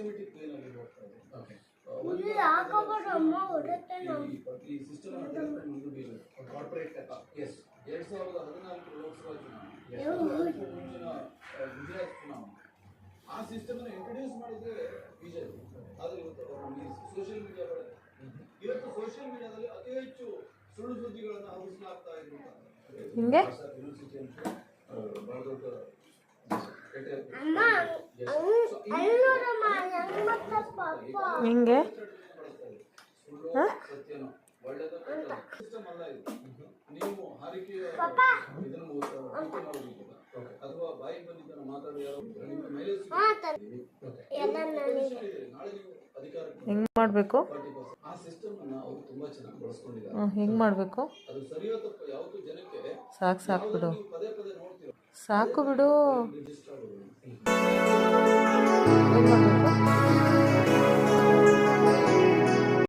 Systematic plane ಆಗಿ ಹೋಗ್ತಾ ಇದೆ. ಓಕೆ, ಇಲ್ಲಿ ಹಾಕಬಾರಮ್ಮ ಹೊರತೆ ನಾವು ಈ ಸಿಸ್ಟಮ್ ಅನ್ನು ಡೆವಲಪ್ಮೆಂಟ್ ಮುಂದುವರಿಯಬೇಕು. ಕಾರ್ಪೊರೇಟ್ ಎಸ್ 2014 ಲೋಕಸಭಾ ಚುನಾವಣೆ, ಗುಜರಾತ್ ಚುನಾವಣೆ, ಆ ಸಿಸ್ಟಮ್ ಅನ್ನು ಇಂಟ್ರೊಡ್ಯೂಸ್ ಮಾಡಿದ್ರೆ ಬಿಜೆಪಿ. ಆದರೆ ಇವತ್ತು ಸೋಷಿಯಲ್ ಮೀಡಿಯಾ ಬಳಕೆ, ಇವತ್ತು ಸೋಷಿಯಲ್ ಮೀಡಿಯಾದಲ್ಲಿ ಅತಿ ಹೆಚ್ಚು ಸುಳ್ಳು ಸುದ್ದಿಗಳನ್ನು ಹಬ್ಬಿಸಲಾಗ್ತಾ ಇರುವಂತಹ ಯೂನಿವರ್ಸಿಟಿ ಅಂತ ಬಹಳ ದೊಡ್ಡ ಹಿಂಗೆ ಸಿಸ್ಟಮ್ ಅಲ್ಲ ಇದು. ನೀವು ಹಾರಿಕೆಯ ಇದನ್ನು ಅಥವಾ ಬಾಯಿ ಬಂದಿದ್ದನ್ನು ಮಾತಾಡಿ ಮೇಲೆ ನಾಳೆ ನೀವು ಅಧಿಕಾರಕ್ಕೆ ಹೆಂಗ್ ಮಾಡಬೇಕು? ಆ ಸಿಸ್ಟಮ್ ಅನ್ನ ಅವರು ತುಂಬಾ ಚೆನ್ನಾಗಿ ಬಳಸ್ಕೊಂಡಿದ್ದಾರೆ. ಹೆಂಗ್ ಮಾಡಬೇಕು? ಅದು ಸರಿಯೋ ತಪ್ಪು ಯಾವುದು ಜನಕ್ಕೆ ಸಾಕು ಬಿಡು, ಪದೇ ಪದೇ ನೋಡ್ತೀರಾ, ಸಾಕು ಬಿಡು. ರಿಜಿಸ್ಟರ್ ಏನ್ ಮಾಡಬೇಕು?